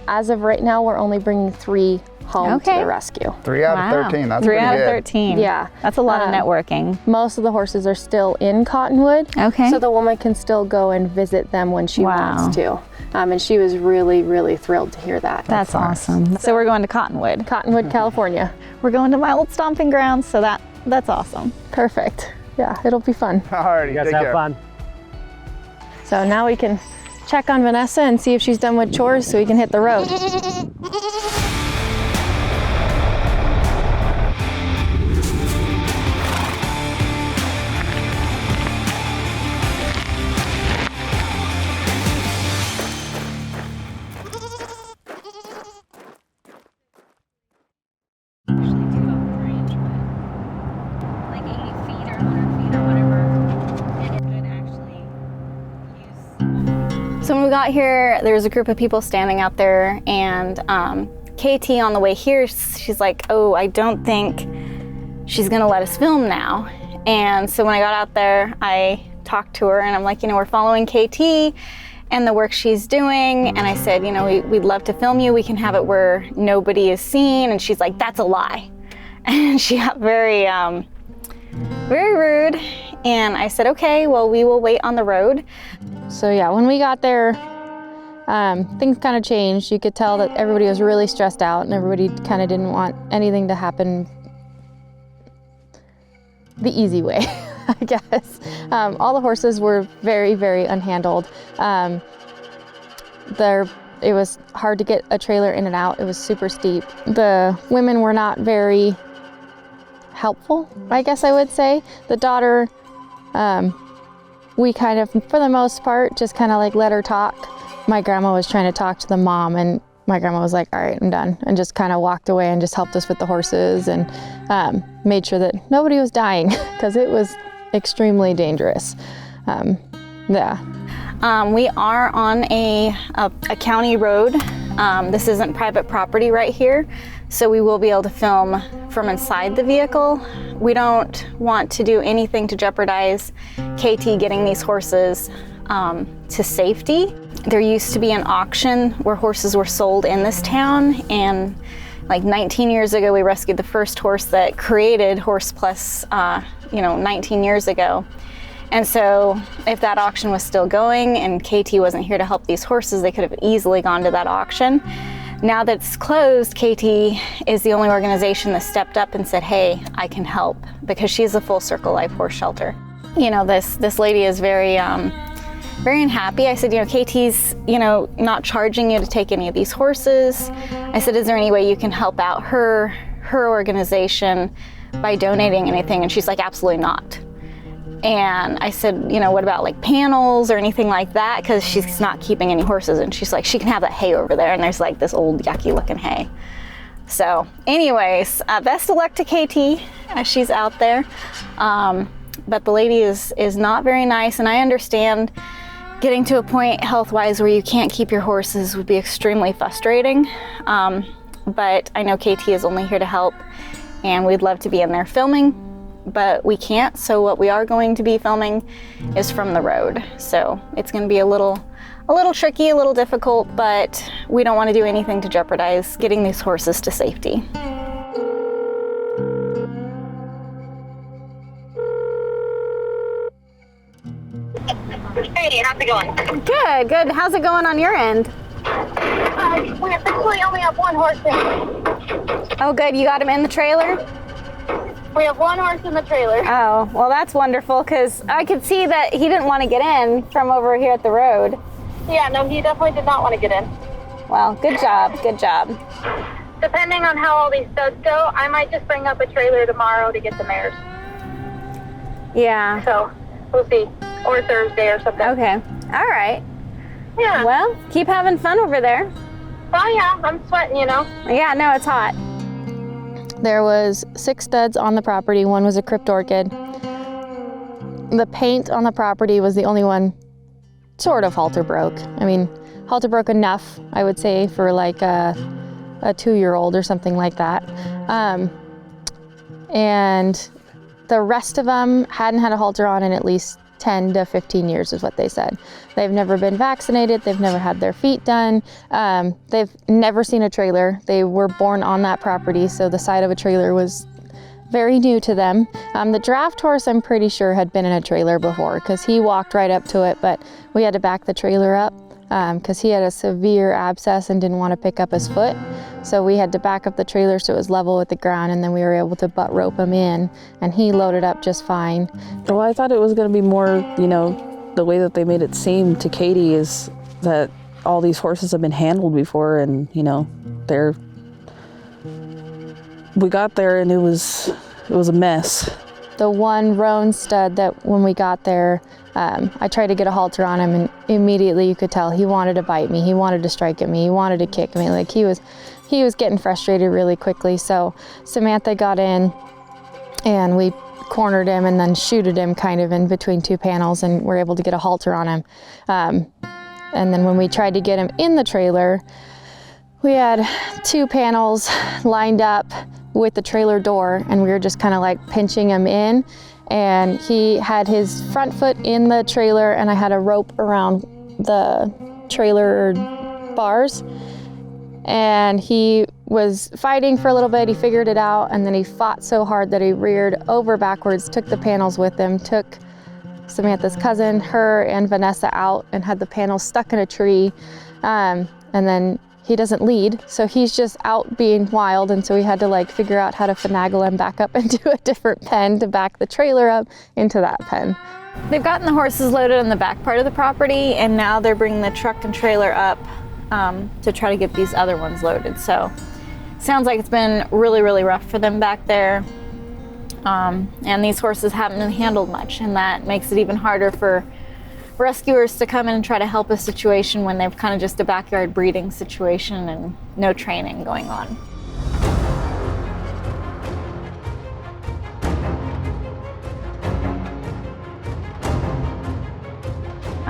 as of right now, we're only bringing 3 home to the rescue. 3 out of 13, that's 3 pretty out of good. 13. Yeah. That's a lot of networking. Most of the horses are still in Cottonwood. Okay. So the woman can still go and visit them when she wants to. And she was really, really thrilled to hear that. That's awesome. So we're going to Cottonwood. Cottonwood, California. We're going to my old stomping grounds, so that's awesome. Perfect. Yeah, it'll be fun. Alrighty, You guys have fun. So now we can check on Vanessa and see if she's done with chores so we can hit the road. So when we got here, there was a group of people standing out there, and KT on the way here, she's like, oh, I don't think she's gonna let us film now. And so when I got out there, I talked to her, and I'm like, you know, we're following KT and the work she's doing. And I said, you know, we'd love to film you. We can have it where nobody is seen. And she's like, that's a lie. And she got very, very rude. And I said, okay, well, we will wait on the road. So yeah, when we got there, things kind of changed. You could tell that everybody was really stressed out, and everybody kind of didn't want anything to happen the easy way, I guess. All the horses were very, very unhandled. It was hard to get a trailer in and out. It was super steep. The women were not very helpful, I guess I would say. The daughter, we kind of, for the most part, just kind of like let her talk. My grandma was trying to talk to the mom, and my grandma was like, all right, I'm done, and just kind of walked away and just helped us with the horses and made sure that nobody was dying because it was extremely dangerous. We are on a county road. This isn't private property right here, so we will be able to film from inside the vehicle. We don't want to do anything to jeopardize KT getting these horses to safety. There used to be an auction where horses were sold in this town, and like 19 years ago we rescued the first horse that created Horse Plus, 19 years ago. And so if that auction was still going and KT wasn't here to help these horses, they could have easily gone to that auction. Now that it's closed, KT is the only organization that stepped up and said, hey, I can help, because she's a Full Circle Life horse shelter. This lady is very unhappy. I said, KT's, not charging you to take any of these horses. I said, is there any way you can help out her organization by donating anything? And she's like, absolutely not. And I said, what about like panels or anything like that? Because she's not keeping any horses. And she's like, she can have that hay over there. And there's like this old yucky looking hay. So anyways, best of luck to KT as she's out there. But the lady is not very nice. And I understand getting to a point health-wise where you can't keep your horses would be extremely frustrating. But I know KT is only here to help, and we'd love to be in there filming, but we can't. So what we are going to be filming is from the road. So it's going to be a little tricky, a little difficult, but we don't want to do anything to jeopardize getting these horses to safety. Hey, how's it going? Good. How's it going on your end? We officially only have one horse in. Oh, good. You got him in the trailer? We have one horse in the trailer. Oh, well, that's wonderful, because I could see that he didn't want to get in from over here at the road. Yeah, no, he definitely did not want to get in. Well, good job. Depending on how all these studs go, I might just bring up a trailer tomorrow to get the mares. Yeah. So, we'll see. Or Thursday or something. Okay. All right. Yeah. Well, keep having fun over there. Oh, yeah. I'm sweating, Yeah, no, it's hot. There was 6 studs on the property. One was a crypt orchid. The paint on the property was the only one sort of halter broke. I mean, halter broke enough, I would say, for like a 2-year-old or something like that. And the rest of them hadn't had a halter on in at least 10 to 15 years is what they said. They've never been vaccinated. They've never had their feet done. They've never seen a trailer. They were born on that property, so the sight of a trailer was very new to them. The draft horse, I'm pretty sure, had been in a trailer before because he walked right up to it, but we had to back the trailer up because he had a severe abscess and didn't want to pick up his foot. So we had to back up the trailer so it was level with the ground, and then we were able to butt rope him in, and he loaded up just fine. Well, I thought it was going to be more, the way that they made it seem to Katie is that all these horses have been handled before, and, we got there and it was a mess. The one roan stud that when we got there, I tried to get a halter on him, and immediately you could tell he wanted to bite me, he wanted to strike at me, he wanted to kick me. Like he was getting frustrated really quickly. So Samantha got in and we cornered him and then shooted him kind of in between 2 panels, and were able to get a halter on him. And then when we tried to get him in the trailer, we had 2 panels lined up with the trailer door, and we were just kind of like pinching him in, and he had his front foot in the trailer, and I had a rope around the trailer bars, and he was fighting for a little bit. He figured it out, and then he fought so hard that he reared over backwards, took the panels with him, took Samantha's cousin, her and Vanessa out, and had the panels stuck in a tree, and then he doesn't lead, so he's just out being wild, and so we had to figure out how to finagle him back up into a different pen to back the trailer up into that pen. They've gotten the horses loaded on the back part of the property, and now they're bringing the truck and trailer up to try to get these other ones loaded. So sounds like it's been really, really rough for them back there. And these horses haven't been handled much, and that makes it even harder for rescuers to come in and try to help a situation when they've kind of just a backyard breeding situation and no training going on.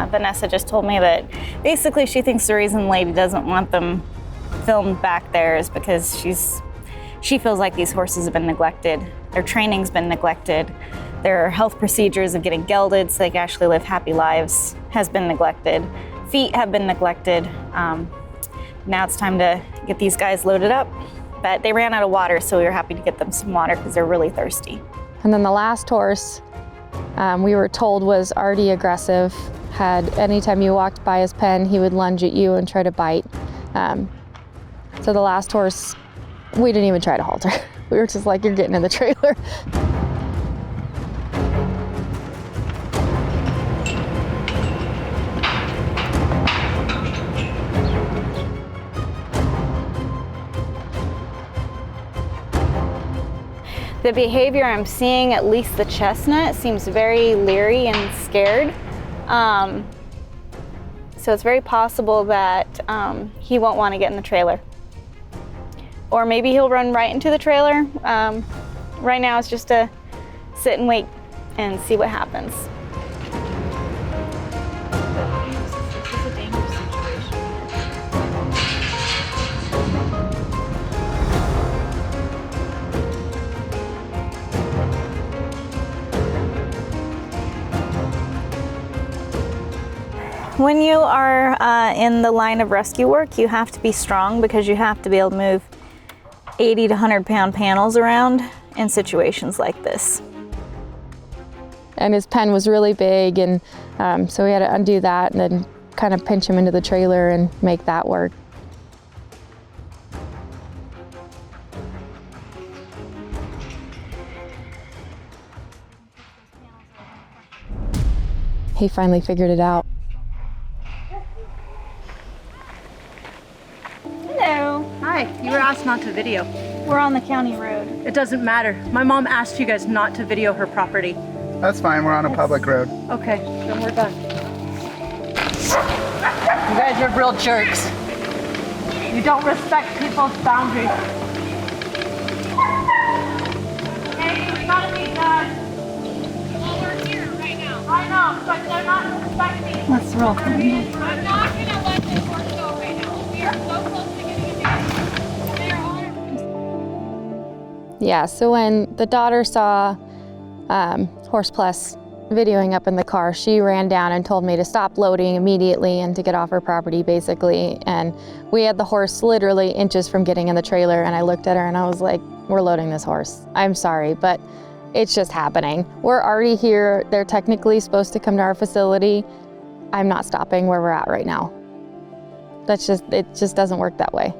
Vanessa just told me that basically she thinks the reason the lady doesn't want them filmed back there is because she feels like these horses have been neglected. Their training's been neglected. Their health procedures of getting gelded so they can actually live happy lives has been neglected. Feet have been neglected. Now it's time to get these guys loaded up. But they ran out of water, so we were happy to get them some water because they're really thirsty. And then the last horse we were told was already aggressive. Anytime you walked by his pen, he would lunge at you and try to bite. So the last horse, we didn't even try to halter. We were just like, you're getting in the trailer. The behavior I'm seeing, at least the chestnut, seems very leery and scared. So it's very possible that he won't want to get in the trailer. Or maybe he'll run right into the trailer. Right now it's just to sit and wait and see what happens. When you are in the line of rescue work, you have to be strong because you have to be able to move 80 to 100 pound panels around in situations like this. And his pen was really big, and so we had to undo that and then kind of pinch him into the trailer and make that work. He finally figured it out. Hello. Hi, you were asked not to video. We're on the county road. It doesn't matter. My mom asked you guys not to video her property. That's fine, we're on a public road. Okay, then we're done. You guys are real jerks. You don't respect people's boundaries. Hey, we gotta be done. Well, we're here right now. I know, but they're not respecting. Let's roll. I'm not gonna let this horse go right now. We are so close to getting it down. They are on. Yeah, so when the daughter saw Horse Plus videoing up in the car, she ran down and told me to stop loading immediately and to get off her property, basically. And we had the horse literally inches from getting in the trailer, and I looked at her and I was like, we're loading this horse. I'm sorry, but it's just happening. We're already here. They're technically supposed to come to our facility. I'm not stopping where we're at right now. It just doesn't work that way.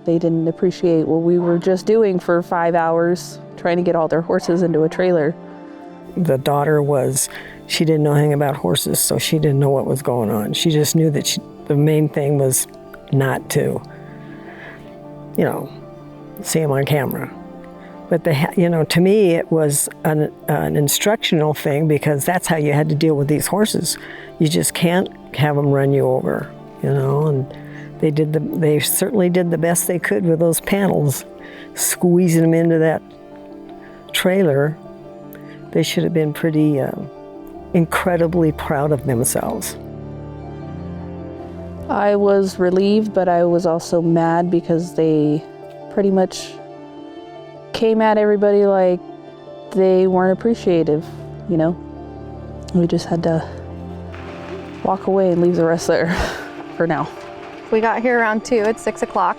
They didn't appreciate what we were just doing for 5 hours, trying to get all their horses into a trailer. The daughter she didn't know anything about horses, so she didn't know what was going on. She just knew that the main thing was not to, see them on camera. But to me, it was an instructional thing, because that's how you had to deal with these horses. You just can't have them run you over, and they certainly did the best they could with those panels, squeezing them into that trailer. They should have been pretty incredibly proud of themselves. I was relieved, but I was also mad because they pretty much came at everybody like they weren't appreciative, We just had to walk away and leave the rest there for now. We got here around 2, it's 6 o'clock.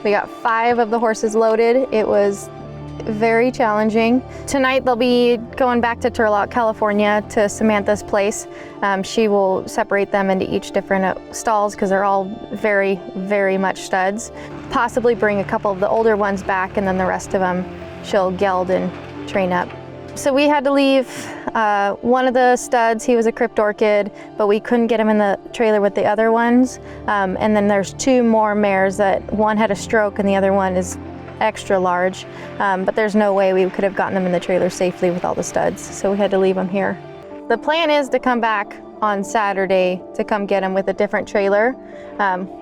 We got 5 of the horses loaded. It was very challenging. Tonight they'll be going back to Turlock, California, to Samantha's place. She will separate them into each different stalls because they're all very, very much studs. Possibly bring a couple of the older ones back, and then the rest of them she'll geld and train up. So we had to leave one of the studs. He was a crypt orchid, but we couldn't get him in the trailer with the other ones. And then there's 2 more mares that one had a stroke and the other one is extra large, but there's no way we could have gotten them in the trailer safely with all the studs, so we had to leave them here. The plan is to come back on Saturday to come get them with a different trailer.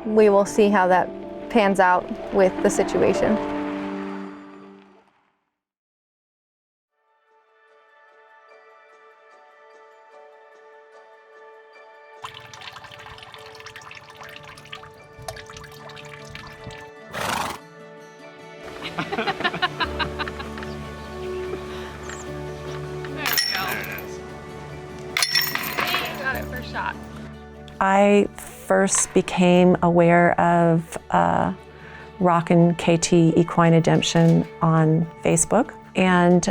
We will see how that pans out with the situation. I first became aware of Rockin' KT Equine Redemption on Facebook. And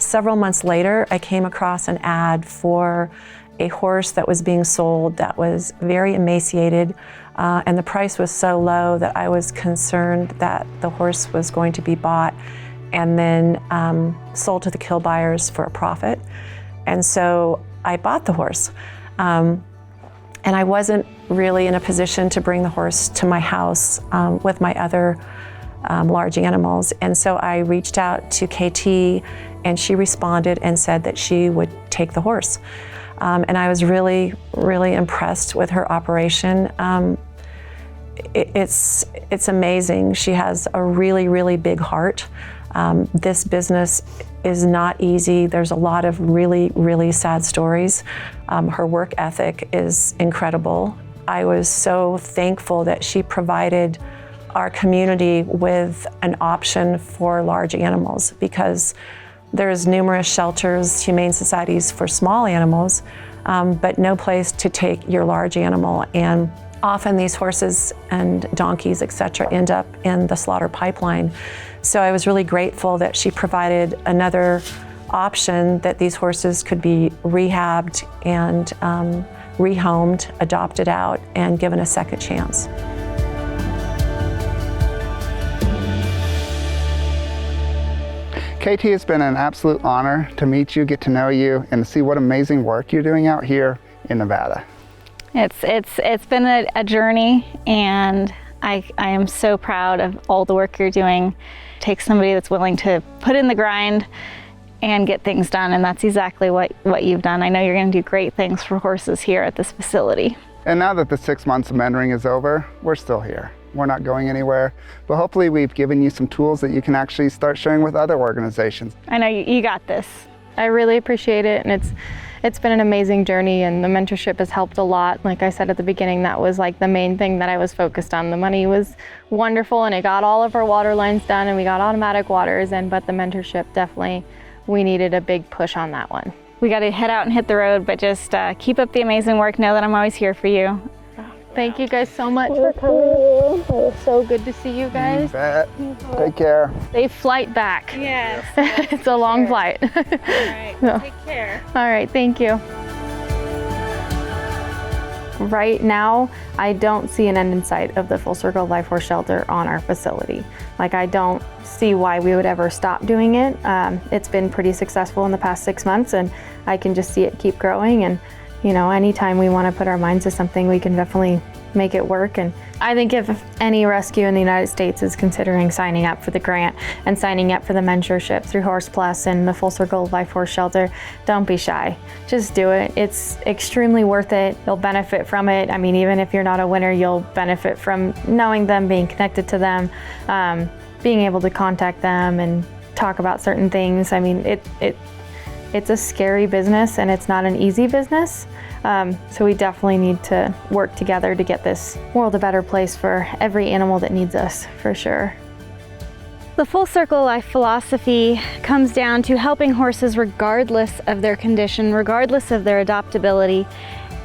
several months later, I came across an ad for a horse that was being sold that was very emaciated, and the price was so low that I was concerned that the horse was going to be bought and then sold to the kill buyers for a profit. And so I bought the horse. And I wasn't really in a position to bring the horse to my house with my other large animals. And so I reached out to KT, and she responded and said that she would take the horse. And I was really, really impressed with her operation. It's amazing. She has a really, really big heart. This business is not easy. There's a lot of really, really sad stories. Her work ethic is incredible. I was so thankful that she provided our community with an option for large animals, because there's numerous shelters, humane societies for small animals, but no place to take your large animal. And often these horses and donkeys, etc., end up in the slaughter pipeline. So I was really grateful that she provided another option, that these horses could be rehabbed and rehomed, adopted out, and given a second chance. KT, it's been an absolute honor to meet you, get to know you, and see what amazing work you're doing out here in Nevada. It's been a journey, and I am so proud of all the work you're doing. It takes somebody that's willing to put in the grind and get things done, and that's exactly what you've done. I know you're going to do great things for horses here at this facility. And now that the 6 months of mentoring is over, we're still here. We're not going anywhere, but hopefully we've given you some tools that you can actually start sharing with other organizations. I know you got this. I really appreciate it, and it's been an amazing journey, and the mentorship has helped a lot. Like I said at the beginning, that was like the main thing that I was focused on. The money was wonderful, and it got all of our water lines done, and we got automatic waters, but the mentorship, definitely, we needed a big push on that one. We got to head out and hit the road, but just keep up the amazing work. Know that I'm always here for you. Thank you guys so much for coming. It was so good to see you guys. You bet. Take care. Safe flight back. Yes. It's a long flight. All right. So, take care. All right. Thank you. Right now, I don't see an end in sight of the Full Circle of Life Horse Shelter on our facility. Like, I don't see why we would ever stop doing it. It's been pretty successful in the past 6 months, and I can just see it keep growing. And you know, anytime we want to put our minds to something, we can definitely make it work. And I think if any rescue in the United States is considering signing up for the grant and signing up for the mentorship through Horse Plus and the Full Circle of Life Horse Shelter, don't be shy. Just do it. It's extremely worth it. You'll benefit from it. I mean, even if you're not a winner, you'll benefit from knowing them, being connected to them, being able to contact them and talk about certain things. I mean, it's a scary business, and it's not an easy business. So we definitely need to work together to get this world a better place for every animal that needs us, for sure. The Full Circle Life philosophy comes down to helping horses regardless of their condition, regardless of their adoptability.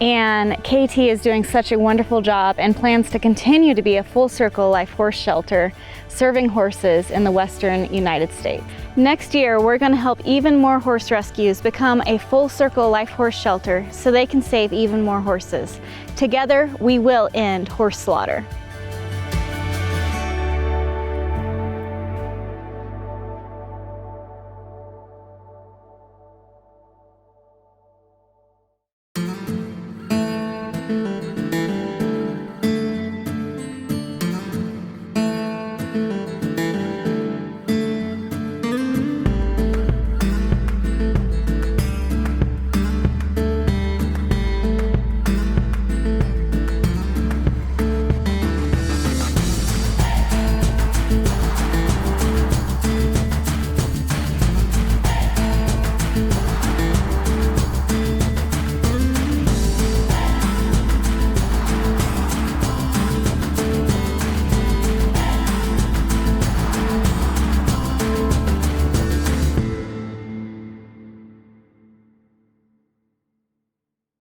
And KT is doing such a wonderful job and plans to continue to be a Full Circle Life horse shelter serving horses in the Western United States. Next year, we're going to help even more horse rescues become a Full Circle Life horse shelter so they can save even more horses. Together, we will end horse slaughter.